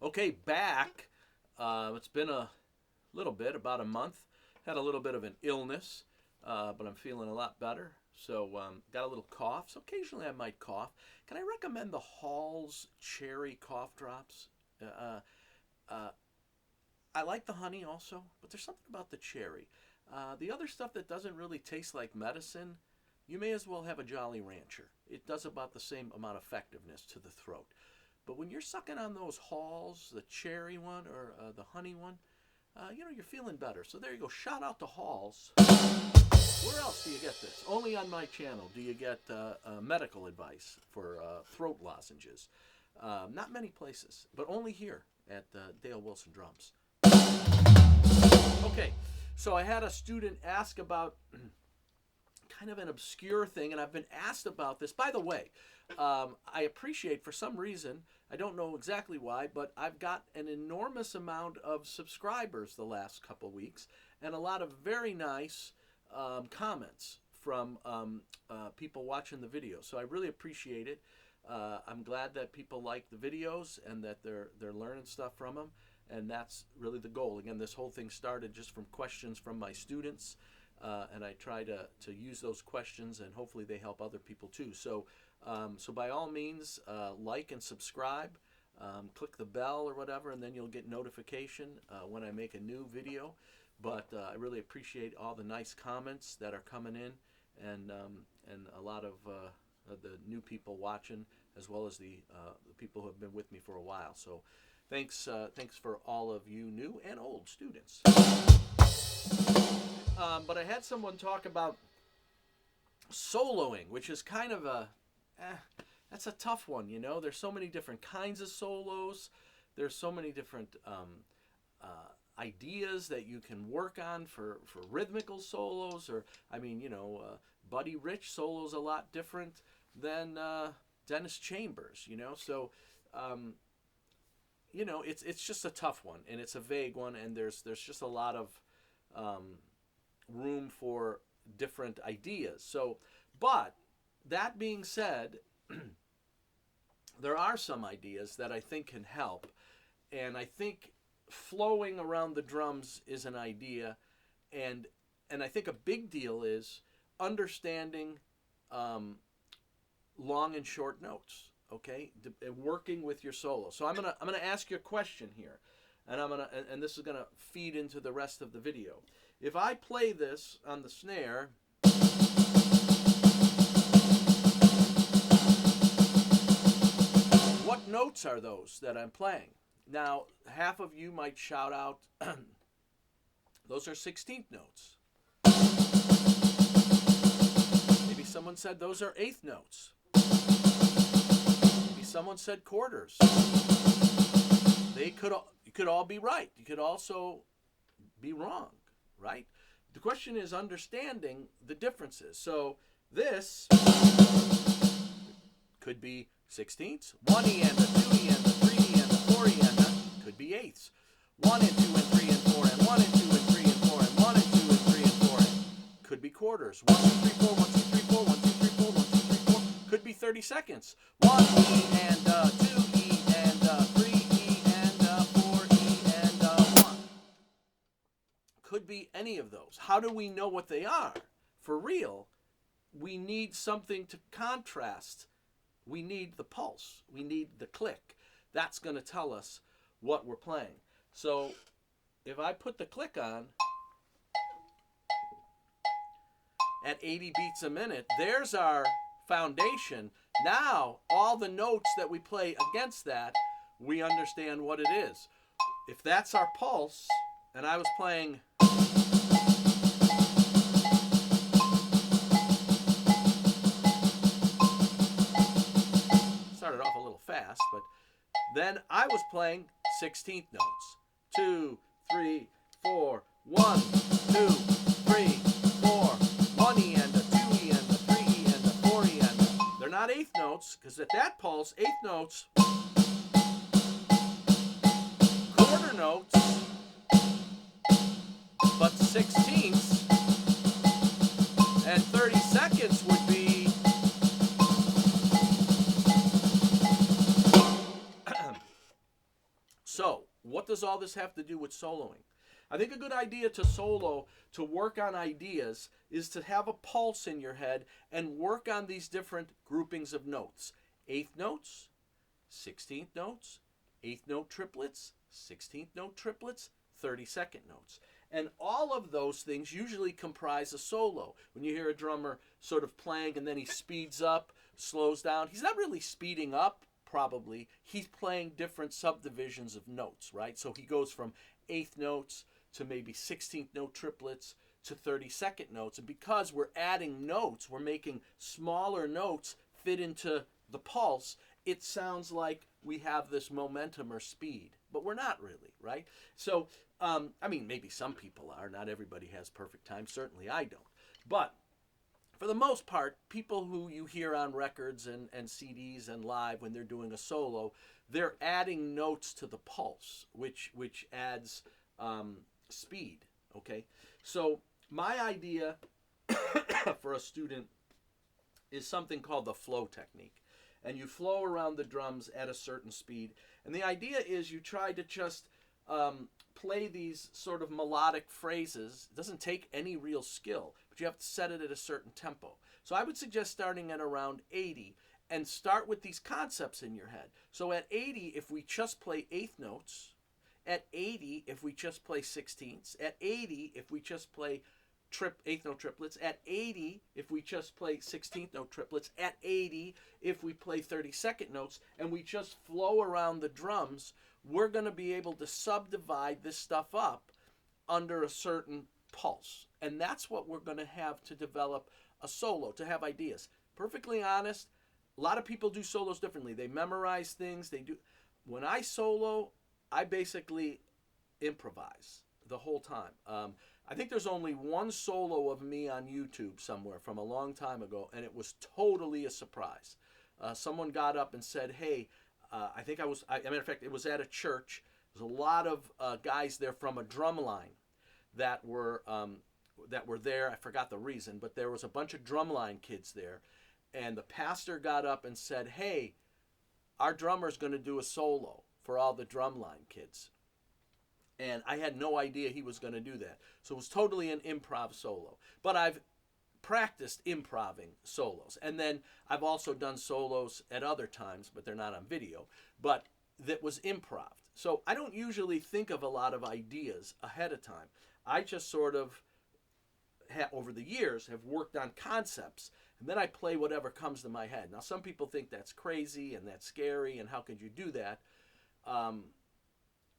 Okay, back. It's been a little bit, about a month. Had a little bit of an illness, but I'm feeling a lot better. So got a little cough. So occasionally I might cough. Can I recommend the Hall's Cherry Cough Drops? Uh, uh, I like the honey also, but there's something about the cherry. The other stuff that doesn't really taste like medicine, you may as well have a Jolly Rancher. It does about the same amount of effectiveness to the throat. But when you're sucking on those Halls, the cherry one or the honey one, you're feeling better. So there you go. Shout out to Halls. Where else do you get this? Only on my channel do you get medical advice for throat lozenges. Not many places, but only here at Dale Wilson Drums. Okay, so I had a student ask about kind of an obscure thing, and I've been asked about this. By the way, I appreciate, for some reason, I don't know exactly why, but I've got an enormous amount of subscribers the last couple weeks, and a lot of very nice comments from people watching the video. So I really appreciate it. I'm glad that people like the videos and that they're learning stuff from them, and that's really the goal. Again, this whole thing started just from questions from my students, and I try to use those questions, and hopefully they help other people too. So by all means, like and subscribe, click the bell or whatever, and then you'll get notification when I make a new video. But I really appreciate all the nice comments that are coming in, and a lot of the new people watching, as well as the people who have been with me for a while. So thanks for all of you new and old students. But I had someone talk about soloing, which is kind of that's a tough one. There's so many different kinds of solos. There's so many different ideas that you can work on for rhythmical solos, or Buddy Rich solo's a lot different than Dennis Chambers. So it's just a tough one, and it's a vague one, and there's just a lot of room for different ideas. So, but that being said, there are some ideas that I think can help, and I think flowing around the drums is an idea, and I think a big deal is understanding long and short notes. Okay, working with your solo. So I'm gonna ask you a question here, and this is gonna feed into the rest of the video. If I play this on the snare, what notes are those that I'm playing? Now, half of you might shout out, those are 16th notes. Maybe someone said those are 8th notes. Maybe someone said quarters. You could all be right. You could also be wrong, right? The question is understanding the differences. So this could be 16ths, 1 E and a 2 E and a 3 E and a 4 E and a could be 8ths. 1 and 2 and 3 and 4 and 1 and 2 and 3 and 4 and 1 and 2 and 3 and 4 and could be quarters. 1 2 3 4 1 2 3 4 1 2 3 4 1 2 3 4 could be 30 seconds. 1 E and 2 E and 3 E and 4 E and 1. Could be any of those. How do we know what they are? For real, we need something to contrast. We need the pulse. We need the click. That's going to tell us what we're playing. So if I put the click on at 80 beats a minute, there's our foundation. Now, all the notes that we play against that, we understand what it is. If that's our pulse, and I was playing... started off a little fast, but then I was playing 16th notes. 2, 3, 4, 1, 2, 3, 4, 1 E and a 2 E and a 3 E and a 4 E and a. They're not 8th notes, because at that pulse, 8th notes, quarter notes, but 16ths and 30 seconds would be So, what does all this have to do with soloing? I think a good idea to solo, to work on ideas, is to have a pulse in your head and work on these different groupings of notes. Eighth notes, 16th notes, eighth note triplets, 16th note triplets, 32nd notes. And all of those things usually comprise a solo. When you hear a drummer sort of playing and then he speeds up, slows down, he's not really speeding up, probably. He's playing different subdivisions of notes, right? So he goes from eighth notes to maybe 16th note triplets to 32nd notes. And because we're adding notes, we're making smaller notes fit into the pulse, it sounds like we have this momentum or speed, but we're not really, right? So, I mean, maybe some people are. Not everybody has perfect time. Certainly I don't. But for the most part, people who you hear on records and CDs and live when they're doing a solo, they're adding notes to the pulse, which adds speed, okay? So my idea for a student is something called the flow technique. And you flow around the drums at a certain speed. And the idea is you try to just play these sort of melodic phrases. It doesn't take any real skill, but you have to set it at a certain tempo. So I would suggest starting at around 80 and start with these concepts in your head. So at 80, if we just play eighth notes, at 80, if we just play sixteenths, at 80, if we just play eighth note triplets, at 80 if we just play 16th note triplets, at 80 if we play 32nd notes, and we just flow around the drums, we're going to be able to subdivide this stuff up under a certain pulse. And that's what we're going to have to develop a solo, to have ideas. Perfectly honest, a lot of people do solos differently. They memorize things. When I solo, I basically improvise the whole time. I think there's only one solo of me on YouTube somewhere from a long time ago, and it was totally a surprise. Someone got up and said, hey, I think as a matter of fact, it was at a church. There's a lot of guys there from a drum line that were there. I forgot the reason, but there was a bunch of drumline kids there. And the pastor got up and said, hey, our drummer's going to do a solo for all the drumline kids. And I had no idea he was going to do that. So it was totally an improv solo. But I've practiced improving solos. And then I've also done solos at other times, but they're not on video. But that was improv. So I don't usually think of a lot of ideas ahead of time. I just sort of, over the years, have worked on concepts. And then I play whatever comes to my head. Now, some people think that's crazy and that's scary, and how could you do that?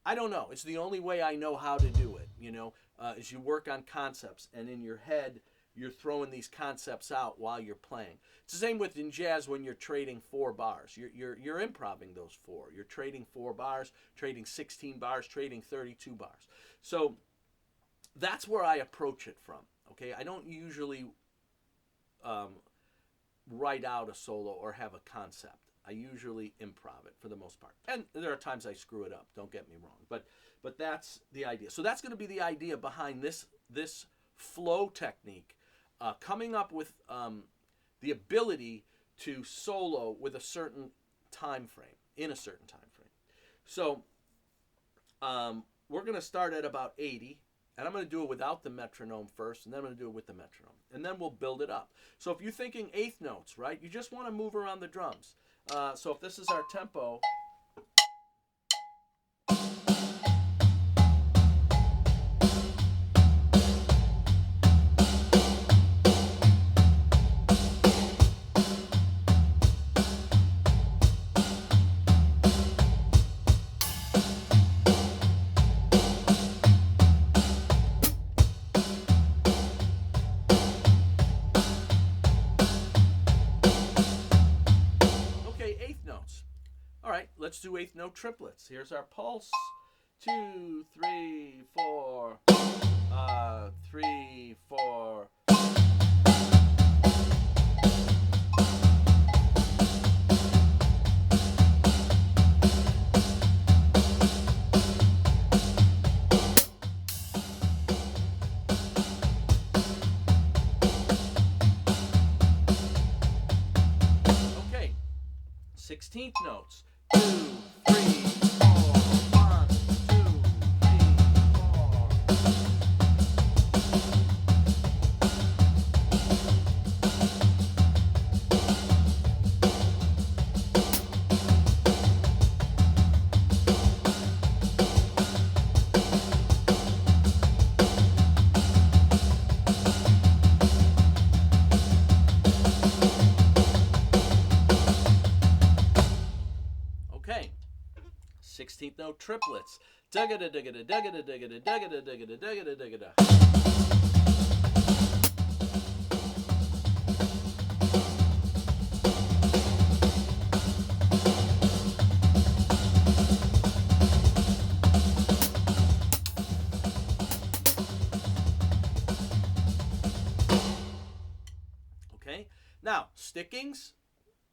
I don't know. It's the only way I know how to do it, is you work on concepts, and in your head, you're throwing these concepts out while you're playing. It's the same with in jazz when you're trading 4 bars. You're improving those 4. You're trading 4 bars, trading 16 bars, trading 32 bars. So that's where I approach it from, okay? I don't usually write out a solo or have a concept. I usually improv it for the most part. And there are times I screw it up, don't get me wrong. But that's the idea. So that's going to be the idea behind this flow technique, coming up with the ability to solo with a certain time frame, in a certain time frame. So we're going to start at about 80, and I'm going to do it without the metronome first, and then I'm going to do it with the metronome. And then we'll build it up. So if you're thinking eighth notes, right, you just want to move around the drums. So if this is our tempo, let's do eighth note triplets. Here's our pulse. 2, 3, 4. 3, 4. Okay, 16th notes. 2, 3, 4, 1, 16th note triplets. Dugga da dugga da dugga da dugga da dugga da dugga da dugga da dugga da. Okay, now stickings,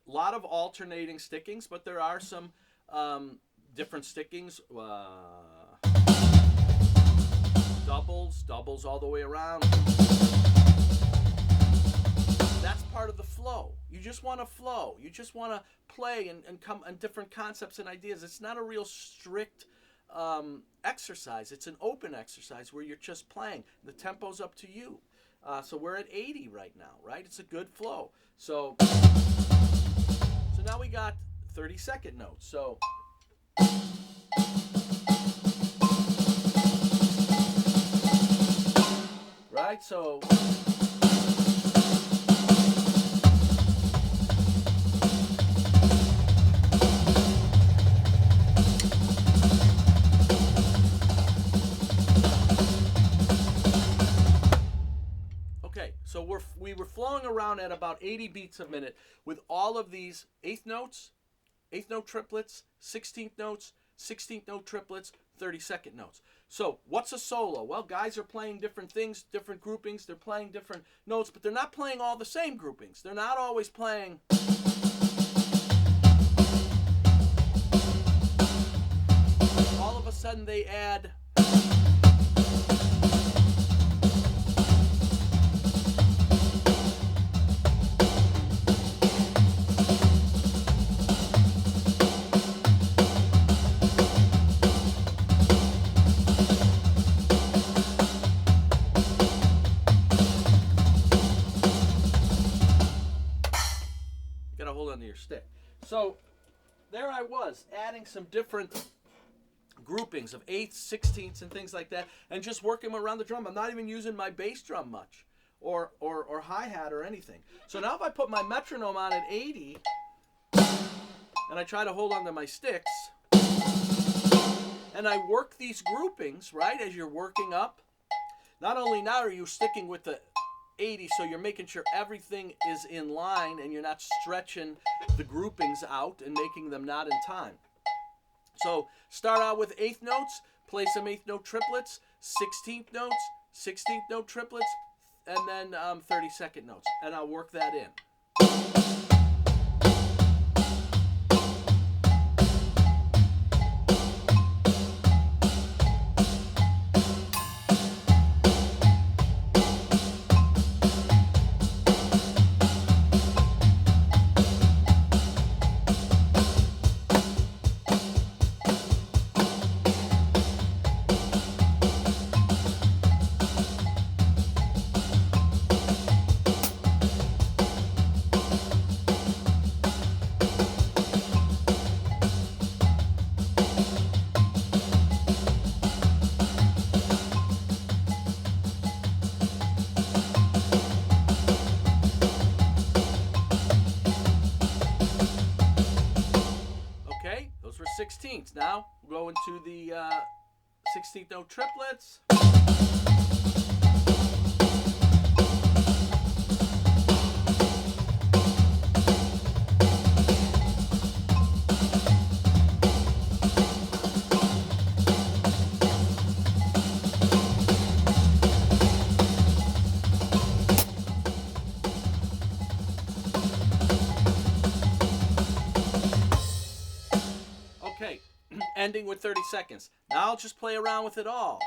a lot of alternating stickings, but there are some different stickings. Doubles all the way around. That's part of the flow. You just want to flow. You just want to play and come on different concepts and ideas. It's not a real strict exercise. It's an open exercise where you're just playing. The tempo's up to you. So we're at 80 right now, right? It's a good flow. So now we got 30-second notes. So right, so okay, so we were flowing around at about 80 beats a minute with all of these eighth notes, eighth note triplets, 16th notes, 16th note triplets, 30-second notes. So what's a solo? Well, guys are playing different things, different groupings. They're playing different notes, but they're not playing all the same groupings. They're not always playing. All of a sudden they add. Hold on to your stick. So there I was adding some different groupings of eighths, sixteenths, and things like that, and just working around the drum. I'm not even using my bass drum much, or hi-hat or anything. So now if I put my metronome on at 80, and I try to hold on to my sticks, and I work these groupings, right, as you're working up, not only now are you sticking with the 80, so you're making sure everything is in line and you're not stretching the groupings out and making them not in time. So start out with eighth notes, play some eighth note triplets, 16th notes, 16th note triplets, and then 30-second notes, and I'll work that in. Those were 16ths. Now we'll go into the 16th note triplets. Okay, ending with 30 seconds. Now I'll just play around with it all.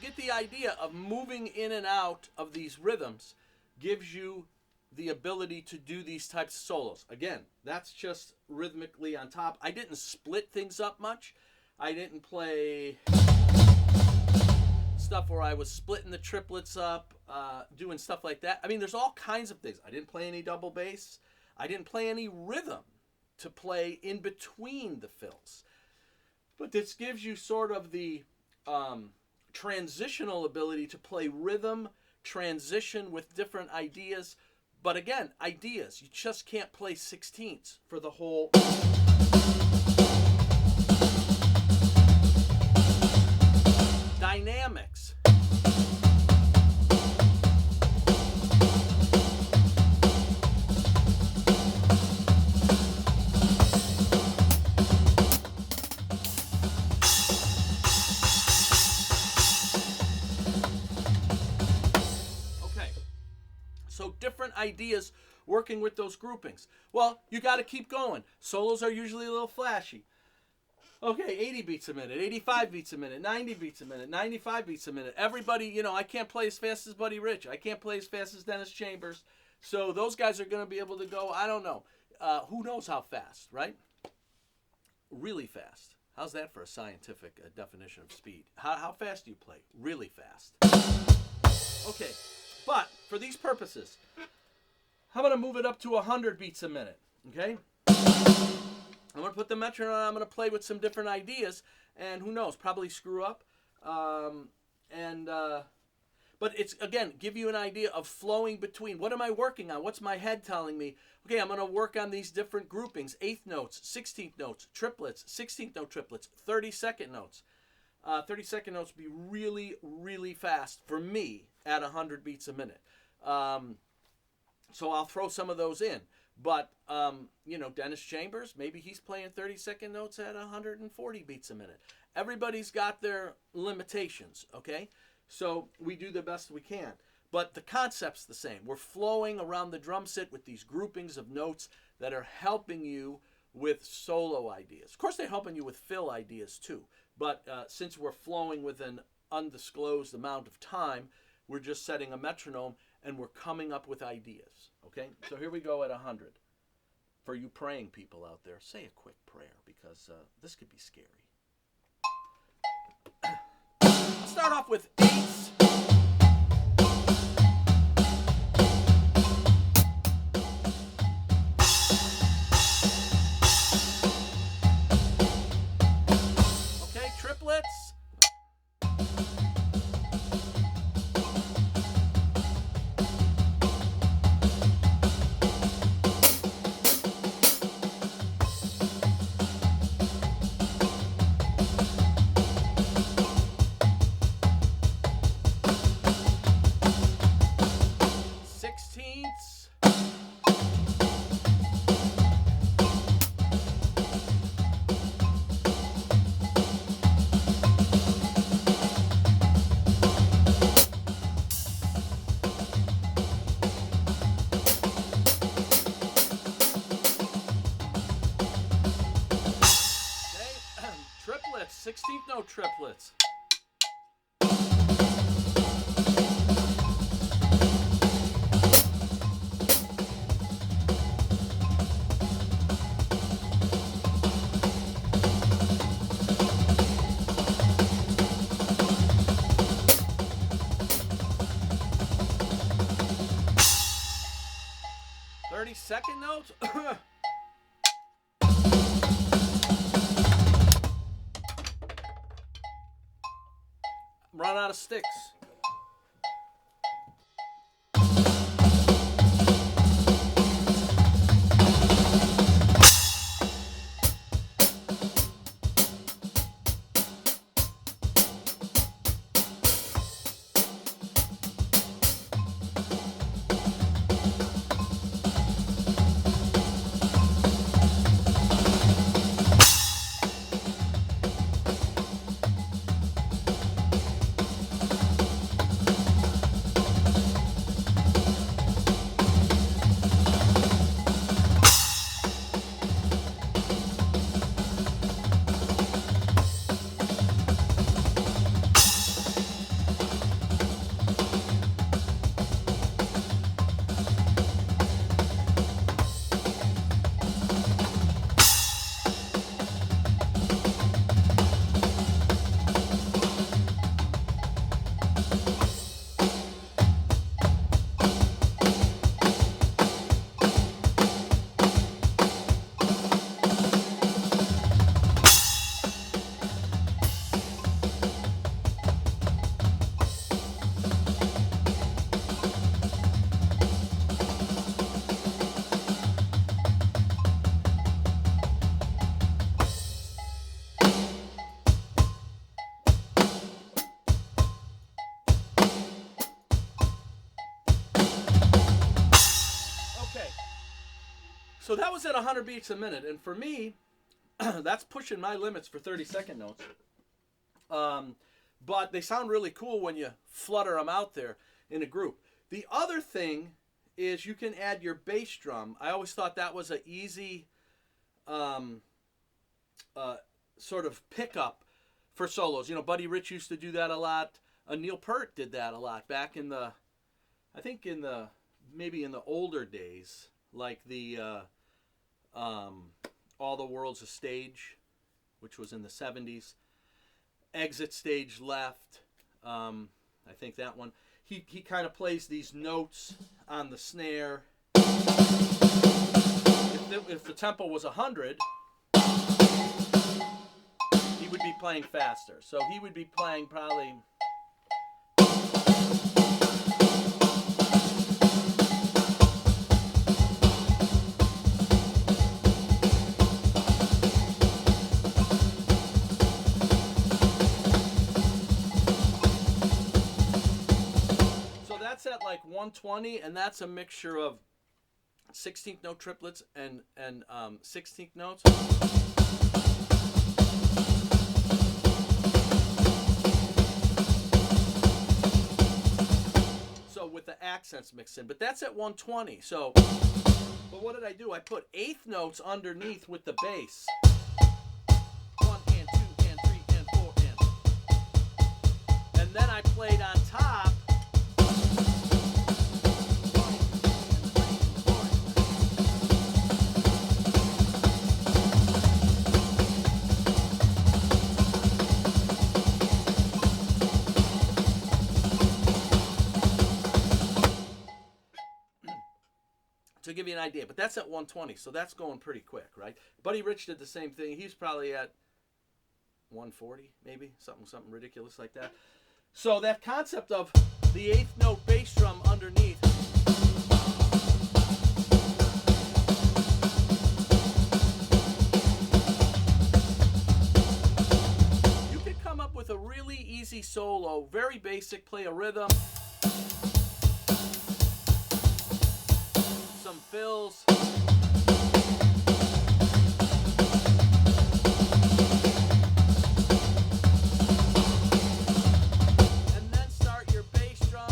get the idea of moving in and out of these rhythms gives you the ability to do these types of solos. Again, that's just rhythmically on top. I didn't split things up much. I didn't play stuff where I was splitting the triplets up, doing stuff like that. I mean, there's all kinds of things. I didn't play any double bass. I didn't play any rhythm to play in between the fills. But this gives you sort of the transitional ability to play rhythm, transition with different ideas. But again, ideas. You just can't play 16ths for the whole. Dynamics. So different ideas working with those groupings. Well, you got to keep going. Solos are usually a little flashy. Okay, 80 beats a minute, 85 beats a minute, 90 beats a minute, 95 beats a minute. Everybody, you know, I can't play as fast as Buddy Rich. I can't play as fast as Dennis Chambers. So those guys are going to be able to go, I don't know. Who knows how fast, right? Really fast. How's that for a scientific definition of speed? How fast do you play? Really fast. Okay. But for these purposes, I'm going to move it up to 100 beats a minute, okay? I'm going to put the metronome on. I'm going to play with some different ideas, and who knows, probably screw up. But it's, again, give you an idea of flowing between. What am I working on? What's my head telling me? Okay, I'm going to work on these different groupings, 8th notes, 16th notes, triplets, 16th note triplets, 32nd notes. 32nd notes would be really, really fast for me at 100 beats a minute. So I'll throw some of those in. But, you know, Dennis Chambers, maybe he's playing 32nd notes at 140 beats a minute. Everybody's got their limitations, okay? So we do the best we can. But the concept's the same. We're flowing around the drum set with these groupings of notes that are helping you with solo ideas. Of course, they're helping you with fill ideas too. But since we're flowing with an undisclosed amount of time, we're just setting a metronome and we're coming up with ideas. Okay? So here we go at 100. For you praying people out there, say a quick prayer because this could be scary. I'll start off with 8s. Triplets. Triplets, 16th note triplets. Second note. Run out of sticks. So that was at 100 beats a minute, and for me, that's pushing my limits for 30-second notes. But they sound really cool when you flutter them out there in a group. The other thing is you can add your bass drum. I always thought that was an easy sort of pickup for solos. You know, Buddy Rich used to do that a lot. Neil Peart did that a lot back in the, I think in the, maybe in the older days, like the All the World's a Stage, which was in the 70s. Exit Stage Left, I think that one. He kind of plays these notes on the snare. If the tempo was 100, he would be playing faster. So he would be playing probably... That's at like 120, and that's a mixture of 16th note triplets and 16th notes. So with the accents mixed in, but that's at 120. So, but what did I do? I put eighth notes underneath with the bass. 1 and 2 and 3 and 4 and then I played on top. To give you an idea, but that's at 120, so that's going pretty quick, right? Buddy Rich did the same thing. He's probably at 140, maybe something ridiculous like that. So that concept of the eighth note bass drum underneath, you could come up with a really easy solo, very basic, play a rhythm, some fills, and then start your bass drum,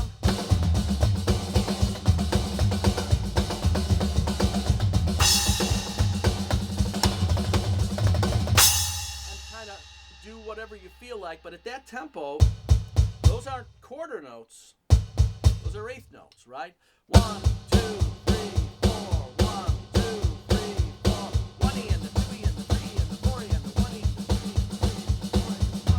and kind of do whatever you feel like. But at that tempo, those aren't quarter notes, those are eighth notes, right? 1, 2, 3, 4, 1, 2, 3, 4, 1 E and the 2 E and the 3 E and the 4 E and the 1 E and the 2 E and the 3 E and the 4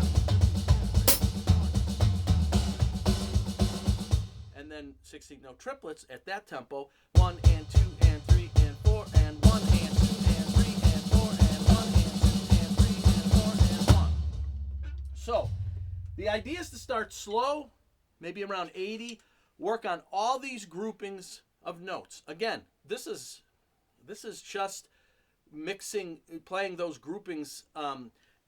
E and then 16th note triplets at that tempo. 1 and 2 and 3 and 4 and 1 and 2 and 3 and 4 and 1 and 2 and 3 and 4 and 1. So the idea is to start slow, maybe around 80. Work on all these groupings of notes. Again, this is just mixing, playing those groupings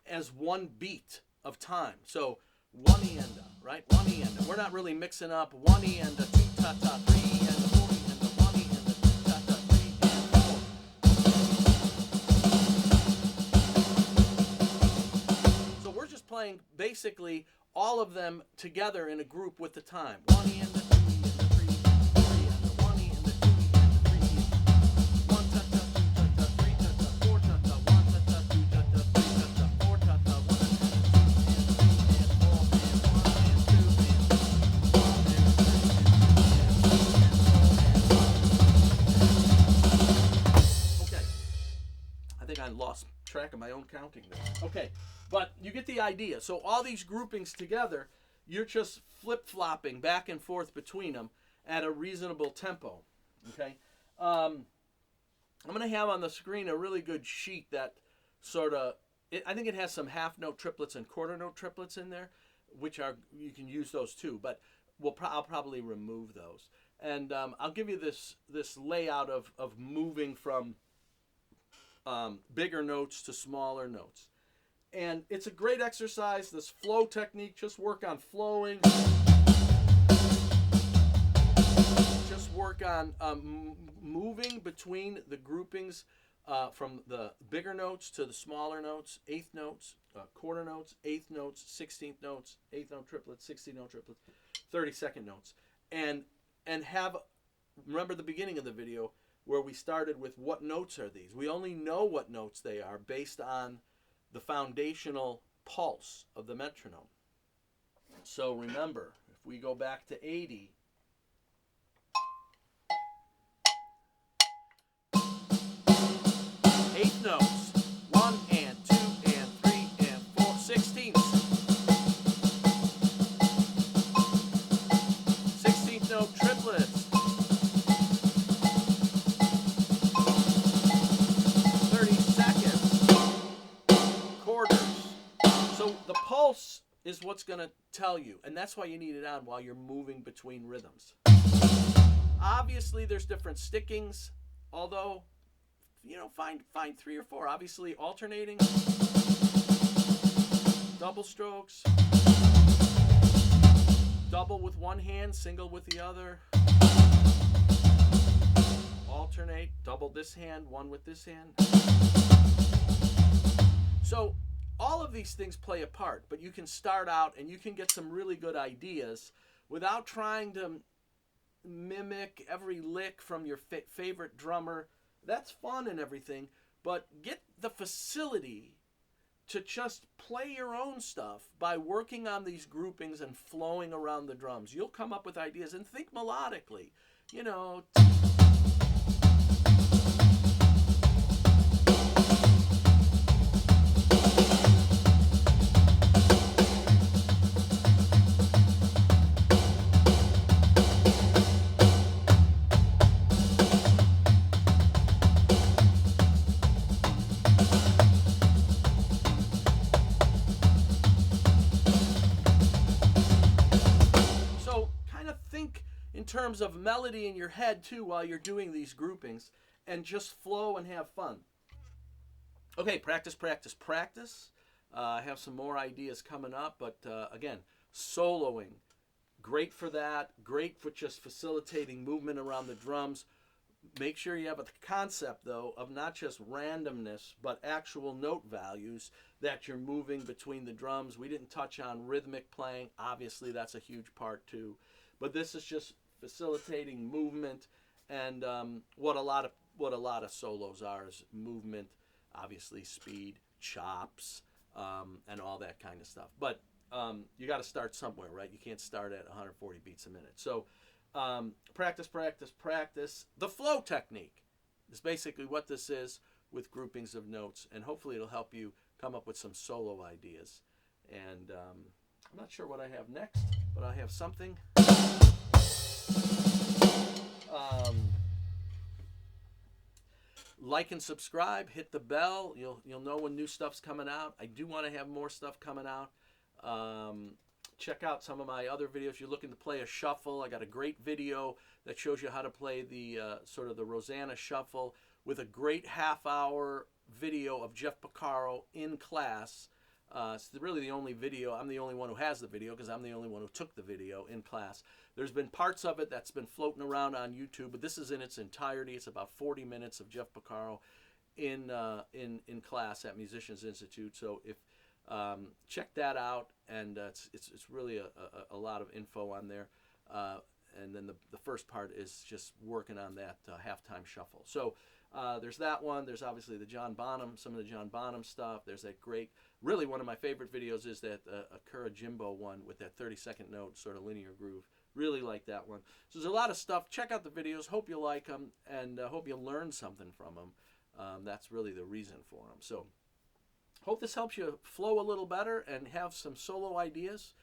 as one beat of time. So 1 E and a, right? 1 E and a. We're not really mixing up 1 E and a, 2 ta ta, 3 E and a, 4 E and a, 1 E and a, 2 ta ta, 3 and 4. So we're just playing basically all of them together in a group with the time. 1 E and a, 2 E and a, 3 E and a, 4 E and a, 1 E and a, 2 E and a, 3 E. 1 ta ta, 2 ta ta, 3 ta ta, 4 ta ta, 1 ta ta, 2 ta ta, 3 ta ta, 4 ta ta, 1 and 2 and 3 and 4 and 1 and 2 and 3 and 4 and 1 and 2 and 3 and 4 and 1. Okay. I think I lost track of my own counting there. Okay. But you get the idea. So all these groupings together, you're just flip-flopping back and forth between them at a reasonable tempo. Okay? I'm going to have on the screen a really good sheet that sort of, I think it has some half-note triplets and quarter-note triplets in there, which are, you can use those too, but I'll probably remove those. And I'll give you this layout of moving from bigger notes to smaller notes. And it's a great exercise, this flow technique. Just work on flowing. just work on moving between the groupings from the bigger notes to the smaller notes, eighth notes, quarter notes, eighth notes, 16th notes, eighth note triplets, 16th note triplets, 32nd notes. And have, remember the beginning of the video where we started with what notes are these? We only know what notes they are based on the foundational pulse of the metronome. So remember, if we go back to 80, eighth notes, 1 and 2 and 3 and 4, 16ths. 16th note triplets. 32nds. Quarters. So the pulse is what's going to tell you, and that's why you need it on while you're moving between rhythms. Obviously, there's different stickings, although, you know, find 3 or 4. Obviously, alternating, double strokes, double with one hand, single with the other, alternate, double this hand, one with this hand. So all of these things play a part, but you can start out and you can get some really good ideas without trying to mimic every lick from your favorite drummer. That's fun and everything, but get the facility to just play your own stuff by working on these groupings and flowing around the drums. You'll come up with ideas, and think melodically. You know, in terms of melody in your head too while you're doing these groupings, and just flow and have fun. Okay, practice, practice, practice. I have some more ideas coming up, but again, soloing, great for that, great for just facilitating movement around the drums. Make sure you have a concept, though, of not just randomness, but actual note values that you're moving between the drums. We didn't touch on rhythmic playing. Obviously, that's a huge part, too. But this is just facilitating movement, and what a lot of solos are is movement, obviously speed, chops, and all that kind of stuff. But you got to start somewhere, right? You can't start at 140 beats a minute. So practice, practice, practice. The flow technique is basically what this is with groupings of notes, and hopefully it'll help you come up with some solo ideas. And I'm not sure what I have next, but I have something. Like and subscribe, hit the bell. You'll know when new stuff's coming out. I do want to have more stuff coming out. Check out some of my other videos. If you're looking to play a shuffle, I got a great video that shows you how to play the sort of the Rosanna shuffle with a great half-hour video of Jeff Porcaro in class. It's really the only video. I'm the only one who has the video because I'm the only one who took the video in class. There's been parts of it that's been floating around on YouTube, but this is in its entirety. It's about 40 minutes of Jeff Porcaro in class at Musicians Institute. So if check that out, and it's really a lot of info on there. And then the first part is just working on that halftime shuffle. So there's that one. There's obviously the John Bonham, some of the John Bonham stuff. There's that great, really one of my favorite videos is that Akura Jimbo one with that 32nd note sort of linear groove. Really like that one. So there's a lot of stuff. Check out the videos. Hope you like them, and hope you learn something from them. That's really the reason for them. So hope this helps you flow a little better and have some solo ideas.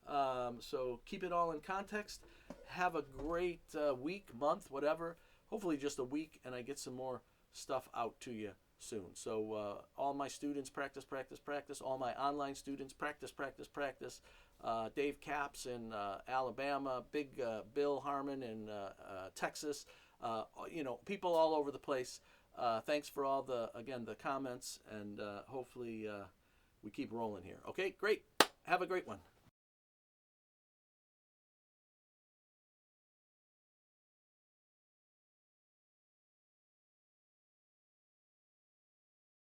So keep it all in context. Have a great week, month, whatever. Hopefully just a week, and I get some more stuff out to you soon. So all my students, practice, practice, practice. All my online students, practice, practice, practice. Dave Capps in Alabama, Big Bill Harmon in Texas. People all over the place. Thanks for all the comments, and hopefully we keep rolling here. Okay, great. Have a great one.